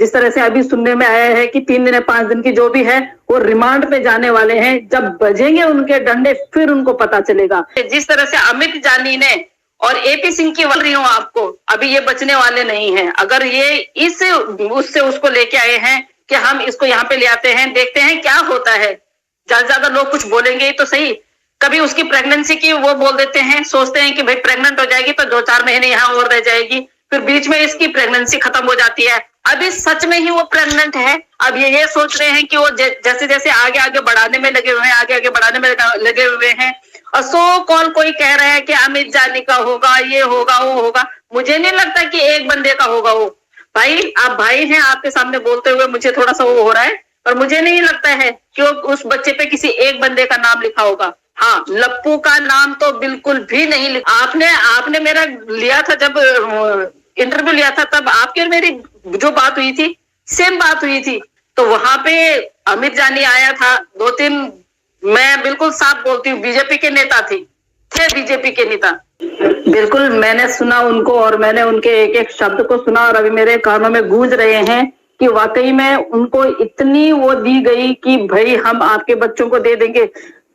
जिस तरह से अभी सुनने में आया है कि 3 दिन या 5 दिन की जो भी है वो रिमांड पे जाने वाले हैं। जब बजेंगे उनके डंडे फिर उनको पता चलेगा। जिस तरह से अमित जानी ने और एपी सिंह की बोल रही हूँ आपको, अभी ये बचने वाले नहीं हैं। अगर ये इस उससे उसको लेके आए हैं कि हम इसको यहाँ पे ले आते हैं, देखते हैं क्या होता है। ज्यादा लोग कुछ बोलेंगे ही तो सही। कभी उसकी प्रेगनेंसी की वो बोल देते हैं, सोचते हैं कि भाई प्रेग्नेंट हो जाएगी तो 2-4 महीने यहाँ और रह जाएगी, फिर बीच में इसकी प्रेगनेंसी खत्म हो जाती है। अभी सच में ही वो प्रेग्नेंट है। अब ये सोच रहे हैं कि वो जैसे जैसे आगे आगे बढ़ाने में लगे हुए हैं, आगे आगे बढ़ाने में लगे हुए हैं। और सो कॉल कोई कह रहा है कि अमित जानी का होगा, ये होगा, वो होगा। मुझे नहीं लगता कि एक बंदे का होगा वो। भाई आप भाई हैं, आपके सामने बोलते हुए मुझे थोड़ा सा वो हो रहा है, पर मुझे नहीं लगता है कि उस बच्चे पे किसी एक बंदे का नाम लिखा होगा। हाँ, लप्पू का नाम तो बिल्कुल भी नहीं लिखा। आपने मेरा लिया था, जब इंटरव्यू लिया था, तब आपकी और मेरी जो बात हुई थी सेम बात हुई थी। तो वहां पे अमित जानी आया था, 2-3, मैं बिल्कुल साफ बोलती हूँ, बीजेपी के नेता थे बीजेपी के नेता। बिल्कुल मैंने सुना उनको और मैंने उनके एक एक शब्द को सुना और अभी मेरे कानों में गूंज रहे हैं कि वाकई में उनको इतनी वो दी गई कि भाई हम आपके बच्चों को दे देंगे।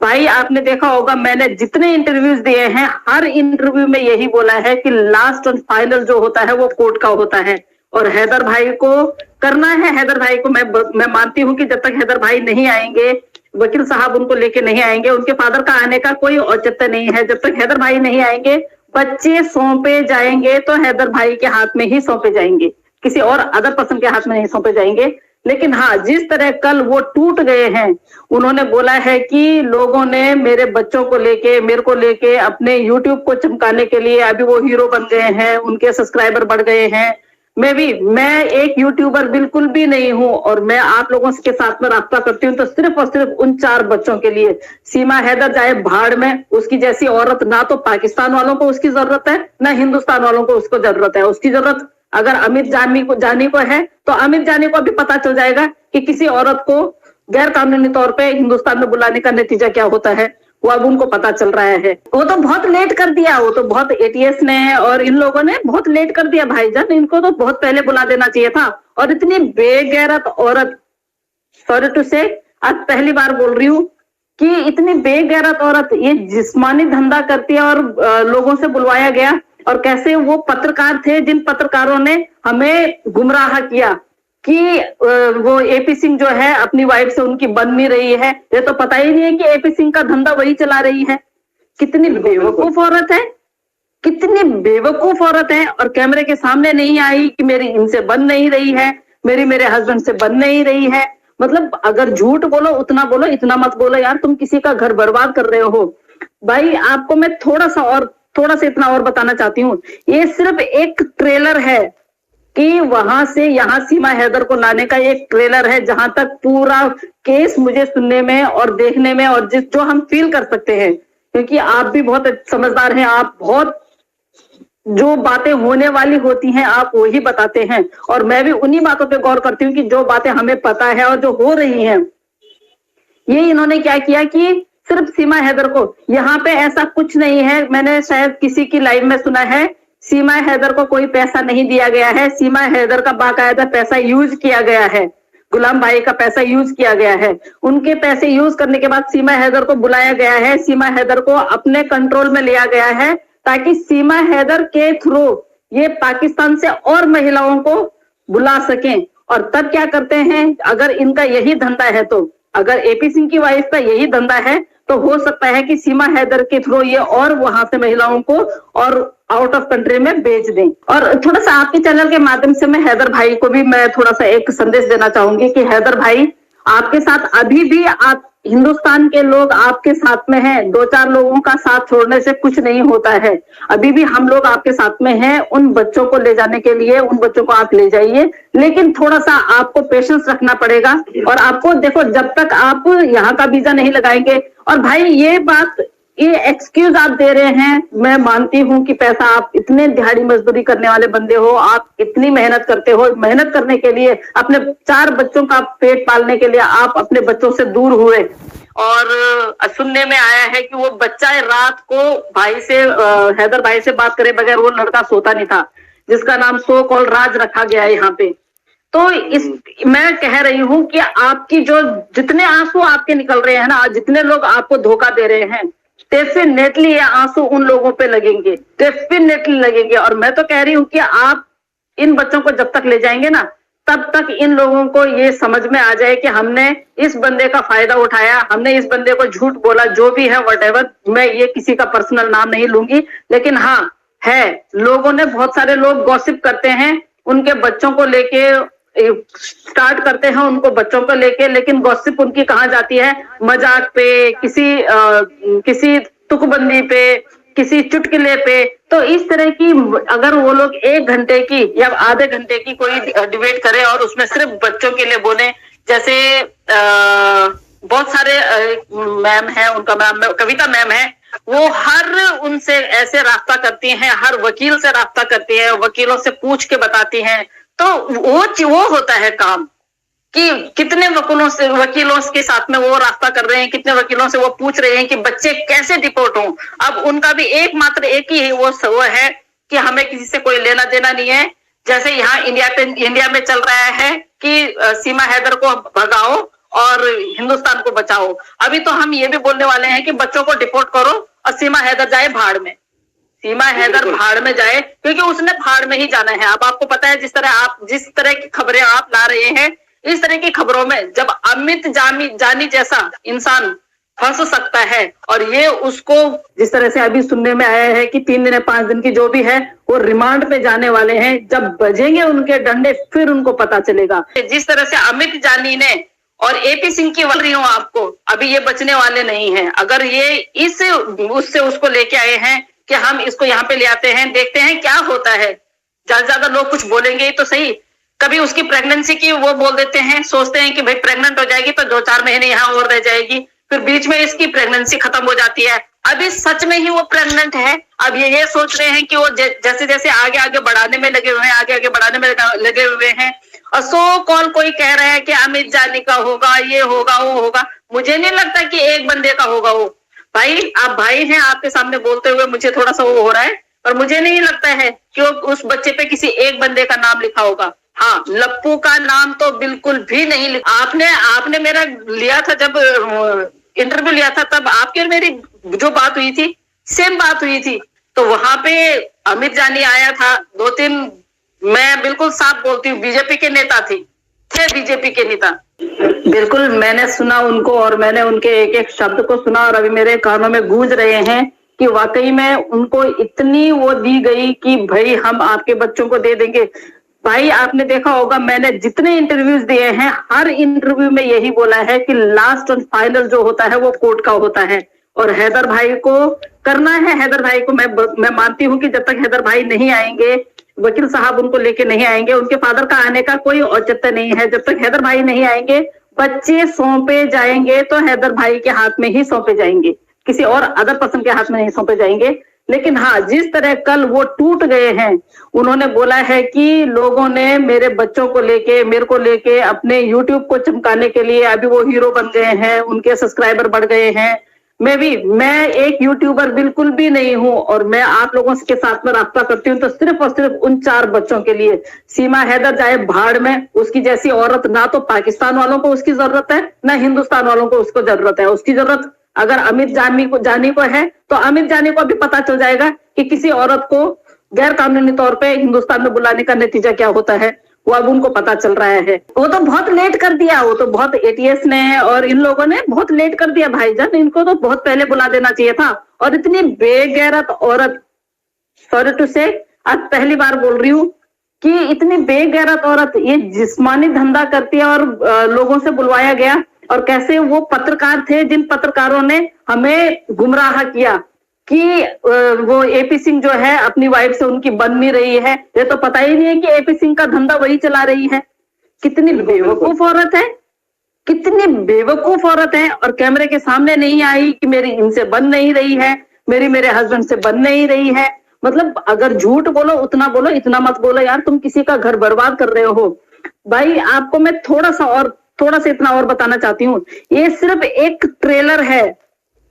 भाई आपने देखा होगा, मैंने जितने इंटरव्यूज दिए हैं हर इंटरव्यू में यही बोला है कि लास्ट और फाइनल जो होता है वो कोर्ट का होता है और हैदर भाई को करना है। हैदर भाई को मैं मानती हूँ कि जब तक हैदर भाई नहीं आएंगे, वकील साहब उनको लेके नहीं आएंगे, उनके फादर का आने का कोई औचित्य नहीं है। जब तक हैदर भाई नहीं आएंगे, बच्चे सौंपे जाएंगे तो हैदर भाई के हाथ में ही सौंपे जाएंगे, किसी और अदर पर्सन के हाथ में नहीं सौंपे जाएंगे। लेकिन हाँ, जिस तरह कल वो टूट गए हैं, उन्होंने बोला है कि लोगों ने मेरे बच्चों को लेके, मेरे को लेके अपने यूट्यूब को चमकाने के लिए अभी वो हीरो बन गए हैं, उनके सब्सक्राइबर बढ़ गए हैं। मैं एक यूट्यूबर बिल्कुल भी नहीं हूं और मैं आप लोगों के साथ में रास्ता करती हूँ तो सिर्फ और सिर्फ उन 4 बच्चों के लिए। सीमा हैदर जाए भाड़ में, उसकी जैसी औरत ना तो पाकिस्तान वालों को उसकी जरूरत है, ना हिंदुस्तान वालों को उसको जरूरत है। उसकी जरूरत अगर अमित जानी को है तो अमित जानी को भी पता चल जाएगा कि किसी औरत को गैर कानूनी तौर पे हिंदुस्तान में बुलाने का नतीजा क्या होता है, वो अब उनको पता चल रहा है। वो तो बहुत लेट कर दिया, वो तो बहुत एटीएस ने और इन लोगों ने बहुत लेट कर दिया भाईजान, इनको तो बहुत पहले बुला देना चाहिए था। और इतनी बेगैरत औरत, सॉरी टू से, आज पहली बार बोल रही हूँ कि इतनी बेगैरत औरत ये जिस्मानी धंधा करती है। और लोगों से बुलवाया गया और कैसे वो पत्रकार थे जिन पत्रकारों ने हमें गुमराह किया कि वो एपी सिंह जो है अपनी वाइफ से उनकी बन नहीं रही है। ये तो पता ही नहीं है कि एपी सिंह का धंधा वही चला रही है। कितनी बेवकूफ औरत है, कितनी बेवकूफ औरत है। और कैमरे के सामने नहीं आई कि मेरी इनसे बन नहीं रही है, मेरे हस्बैंड से बन नहीं रही है। मतलब अगर झूठ बोलो उतना बोलो, इतना मत बोलो यार, तुम किसी का घर बर्बाद कर रहे हो। भाई आपको मैं थोड़ा सा इतना और बताना चाहती हूँ, ये सिर्फ एक ट्रेलर है कि वहां से यहाँ सीमा हैदर को लाने का एक ट्रेलर है, जहां तक पूरा केस मुझे सुनने में और देखने में और जो हम फील कर सकते हैं, क्योंकि आप भी बहुत समझदार हैं, आप बहुत जो बातें होने वाली होती हैं आप वही बताते हैं और मैं भी उन्हीं बातों पे गौर करती हूँ कि जो बातें हमें पता है और जो हो रही हैं। ये इन्होंने क्या किया कि सिर्फ सीमा हैदर को, यहाँ पे ऐसा कुछ नहीं है। मैंने शायद किसी की लाइव में सुना है सीमा हैदर को कोई पैसा नहीं दिया गया है, सीमा हैदर का बाकायदा पैसा यूज किया गया है, गुलाम भाई का पैसा यूज किया गया है। उनके पैसे यूज करने के बाद सीमा हैदर को बुलाया गया है, सीमा हैदर को अपने कंट्रोल में लिया गया है ताकि सीमा हैदर के थ्रू ये पाकिस्तान से और महिलाओं को बुला सकें। और तब क्या करते हैं, अगर इनका यही धंधा है तो, अगर एपी सिंह की वाइफ का यही धंधा है तो हो सकता है कि सीमा हैदर के थ्रू ये और वहां से महिलाओं को और आउट ऑफ कंट्री में बेच दें। और थोड़ा सा आपके चैनल के माध्यम से मैं हैदर भाई को भी मैं थोड़ा सा एक संदेश देना चाहूंगी कि हैदर भाई, आपके साथ अभी भी आप हिंदुस्तान के लोग आपके साथ में हैं। 2-4 लोगों का साथ छोड़ने से कुछ नहीं होता है। अभी भी हम लोग आपके साथ में हैं। उन बच्चों को ले जाने के लिए उन बच्चों को आप ले जाइए, लेकिन थोड़ा सा आपको पेशेंस रखना पड़ेगा। और आपको देखो, जब तक आप यहाँ का वीजा नहीं लगाएंगे, और भाई ये एक्सक्यूज आप दे रहे हैं, मैं मानती हूँ कि पैसा, आप इतने दिहाड़ी मजदूरी करने वाले बंदे हो, आप इतनी मेहनत करते हो, मेहनत करने के लिए अपने 4 बच्चों का पेट पालने के लिए आप अपने बच्चों से दूर हुए। और सुनने में आया है कि वो बच्चा रात को भाई से, हैदर भाई से बात करे बगैर वो लड़का सोता नहीं था, जिसका नाम सो कॉल राज रखा गया है यहाँ पे। तो इस मैं कह रही हूं कि आपकी जो जितने आंसू आपके निकल रहे हैं ना, जितने लोग आपको धोखा दे रहे हैं, डेफिनेटली ये आंसू उन लोगों पे लगेंगे, डेफिनेटली लगेंगे। और मैं तो कह रही हूं कि आप इन बच्चों को जब तक ले जाएंगे ना, तब तक इन लोगों को ये समझ में आ जाए कि हमने इस बंदे का फायदा उठाया, हमने इस बंदे को झूठ बोला, जो भी है व्हाटएवर। मैं ये किसी का पर्सनल नाम नहीं लूंगी, लेकिन हाँ है, लोगों ने, बहुत सारे लोग गॉसिप करते हैं, उनके बच्चों को लेके स्टार्ट करते हैं, उनको बच्चों को लेके, लेकिन गॉसिप उनकी कहाँ जाती है? मजाक पे, किसी तुकबंदी पे, किसी चुटकुले पे। तो इस तरह की अगर वो लोग 1 घंटे की या आधे घंटे की कोई डिबेट करे और उसमें सिर्फ बच्चों के लिए बोले, जैसे बहुत सारे मैम है, उनका मैम कविता मैम है, वो हर उनसे ऐसे रास्ता करती हैं, हर वकील से रास्ता करती है, वकीलों से पूछ के बताती हैं। तो वो होता है काम कि कितने वकीलों के साथ में वो रास्ता कर रहे हैं, कितने वकीलों से वो पूछ रहे हैं कि बच्चे कैसे डिपोर्ट हों। अब उनका भी एक ही वो है कि हमें किसी से कोई लेना देना नहीं है। जैसे यहाँ इंडिया में चल रहा है कि सीमा हैदर को भगाओ और हिंदुस्तान को बचाओ। अभी तो हम ये भी बोलने वाले हैं कि बच्चों को डिपोर्ट करो और सीमा हैदर जाए भाड़ में, सीमा हैदर भाड़ में जाए, क्योंकि उसने भाड़ में ही जाना है। अब आपको पता है, जिस तरह की खबरें आप ला रहे हैं, इस तरह की खबरों में जब अमित जानी जैसा इंसान फंस सकता है, और ये उसको जिस तरह से अभी सुनने में आया है कि 3 दिन या 5 दिन की जो भी है वो रिमांड पे जाने वाले हैं, जब बजेंगे उनके डंडे फिर उनको पता चलेगा। जिस तरह से अमित जानी ने और एपी सिंह की बोल रही हूं आपको, अभी ये बचने वाले नहीं हैं। अगर ये उससे उसको लेके आए हैं कि हम इसको यहाँ पे ले आते हैं, देखते हैं क्या होता है। ज्यादा लोग कुछ बोलेंगे तो सही, कभी उसकी प्रेगनेंसी की वो बोल देते हैं, सोचते हैं कि भाई प्रेग्नेंट हो जाएगी तो 2-4 महीने यहाँ और रह जाएगी, फिर बीच में इसकी प्रेगनेंसी खत्म हो जाती है। अभी सच में ही वो प्रेग्नेंट है। अब ये सोच रहे हैं कि वो जैसे जैसे आगे बढ़ाने में लगे हुए हैं, आगे बढ़ाने में लगे हुए हैं। और सो कॉल कोई कह रहा है कि अमित जानी का होगा, ये होगा, वो होगा। मुझे नहीं लगता कि एक बंदे का होगा वो। भाई, आप भाई हैं, आपके सामने बोलते हुए मुझे थोड़ा सा वो हो रहा है, पर मुझे नहीं लगता है कि उस बच्चे पे किसी एक बंदे का नाम लिखा होगा। हाँ, लप्पू का नाम तो बिल्कुल भी नहीं लिखा। आपने मेरा लिया था, जब इंटरव्यू लिया था, तब आपकी और मेरी जो बात हुई थी, सेम बात हुई थी। तो वहां पे अमित जानी आया था, 2-3, मैं बिल्कुल साफ बोलती हूँ, बीजेपी के नेता थे बीजेपी के नेता। बिल्कुल मैंने सुना उनको, और मैंने उनके एक एक शब्द को सुना, और अभी मेरे कानों में गूंज रहे हैं कि वाकई में उनको इतनी वो दी गई कि भाई हम आपके बच्चों को दे देंगे। भाई, आपने देखा होगा, मैंने जितने इंटरव्यूज दिए हैं, हर इंटरव्यू में यही बोला है कि लास्ट और फाइनल जो होता है वो कोर्ट का होता है, और हैदर भाई को करना है। हैदर भाई को मैं मानती हूँ कि जब तक हैदर भाई नहीं आएंगे, वकील साहब उनको लेके नहीं आएंगे, उनके फादर का आने का कोई औचित्य नहीं है। जब तक हैदर भाई नहीं आएंगे, बच्चे सौंपे जाएंगे तो हैदर भाई के हाथ में ही सौंपे जाएंगे, किसी और अदर पर्सन के हाथ में नहीं सौंपे जाएंगे। लेकिन हाँ, जिस तरह कल वो टूट गए हैं, उन्होंने बोला है कि लोगों ने मेरे बच्चों को लेके, मेरे को लेके अपने यूट्यूब को चमकाने के लिए अभी वो हीरो बन गए हैं, उनके सब्सक्राइबर बढ़ गए हैं। मैं एक यूट्यूबर बिल्कुल भी नहीं हूं, और मैं आप लोगों के साथ में रास्ता करती हूँ तो सिर्फ और सिर्फ उन 4 बच्चों के लिए। सीमा हैदर जाए भाड़ में, उसकी जैसी औरत ना तो पाकिस्तान वालों को उसकी जरूरत है, ना हिंदुस्तान वालों को उसको जरूरत है। उसकी जरूरत अगर अमित जानी को है, तो अमित जानी को भी पता चल जाएगा कि किसी औरत को गैर कानूनी तौर पे हिंदुस्तान में बुलाने का नतीजा क्या होता है, वो अब उनको पता चल रहा है। वो तो बहुत लेट कर दिया, वो तो बहुत एटीएस ने और इन लोगों ने बहुत लेट कर दिया भाईजान, इनको तो बहुत पहले बुला देना चाहिए था। और इतनी बेगैरत औरत, सॉरी टू से, आज पहली बार बोल रही हूँ कि इतनी बेगैरत औरत ये जिस्मानी धंधा करती है, और लोगों से बुलवाया गया। और कैसे वो पत्रकार थे जिन पत्रकारों ने हमें गुमराह किया कि वो एपी सिंह जो है अपनी वाइफ से उनकी बन नहीं रही है। ये तो पता ही नहीं है कि एपी सिंह का धंधा वही चला रही है। कितनी बेवकूफ औरत है, कितनी बेवकूफ औरत है। और कैमरे के सामने नहीं आई कि मेरी इनसे बन नहीं रही है, मेरे हस्बैंड से बन नहीं रही है। मतलब अगर झूठ बोलो उतना बोलो, इतना मत बोलो यार, तुम किसी का घर बर्बाद कर रहे हो। भाई, आपको मैं थोड़ा सा इतना और बताना चाहती हूँ। ये सिर्फ एक ट्रेलर है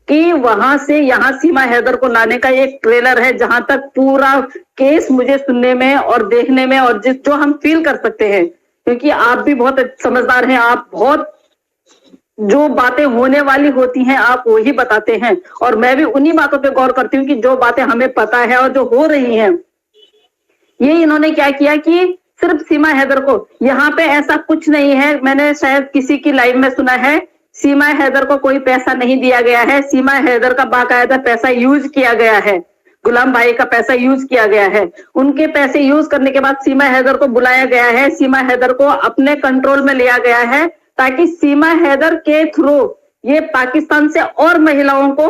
कि वहां से यहाँ सीमा हैदर को लाने का एक ट्रेलर है, जहां तक पूरा केस मुझे सुनने में और देखने में और जो हम फील कर सकते हैं क्योंकि आप भी बहुत समझदार हैं, आप बहुत जो बातें होने वाली होती हैं आप वही बताते हैं, और मैं भी उन्हीं बातों पे गौर करती हूँ कि जो बातें हमें पता है और जो हो रही हैं। ये इन्होंने क्या किया कि सिर्फ सीमा हैदर को, यहाँ पे ऐसा कुछ नहीं है, मैंने शायद किसी की लाइव में सुना है, सीमा हैदर को कोई पैसा नहीं दिया गया है, सीमा हैदर का बाकायदा पैसा यूज किया गया है, गुलाम भाई का पैसा यूज किया गया है। उनके पैसे यूज करने के बाद सीमा हैदर को बुलाया गया है, सीमा हैदर को अपने कंट्रोल में लिया गया है, ताकि सीमा हैदर के थ्रू ये पाकिस्तान से और महिलाओं को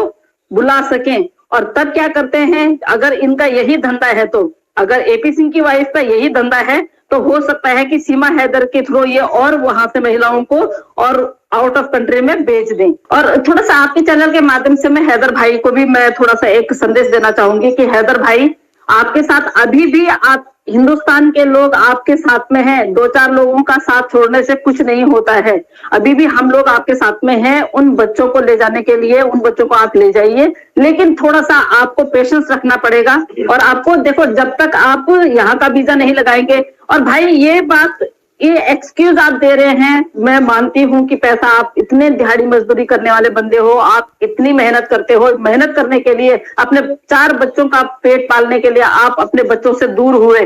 बुला सकें। और तब क्या करते हैं, अगर इनका यही धंधा है, तो अगर एपी सिंह की वाइफ का यही धंधा है, तो हो सकता है कि सीमा हैदर के थ्रू ये और वहां से महिलाओं को और आउट ऑफ कंट्री में बेच दें। और थोड़ा सा आपके चैनल के माध्यम से मैं हैदर भाई को भी मैं थोड़ा सा एक संदेश देना चाहूंगी कि हैदर भाई, आपके साथ अभी भी आप हिंदुस्तान के लोग आपके साथ में हैं, 2-4 लोगों का साथ छोड़ने से कुछ नहीं होता है, अभी भी हम लोग आपके साथ में हैं। उन बच्चों को ले जाने के लिए उन बच्चों को आप ले जाइए, लेकिन थोड़ा सा आपको पेशेंस रखना पड़ेगा। और आपको देखो, जब तक आप यहाँ का वीजा नहीं लगाएंगे, और भाई ये बात, ये एक्सक्यूज आप दे रहे हैं, मैं मानती हूं कि पैसा, आप इतने दिहाड़ी मजदूरी करने वाले बंदे हो, आप इतनी मेहनत करते हो, मेहनत करने के लिए अपने 4 बच्चों का पेट पालने के लिए आप अपने बच्चों से दूर हुए,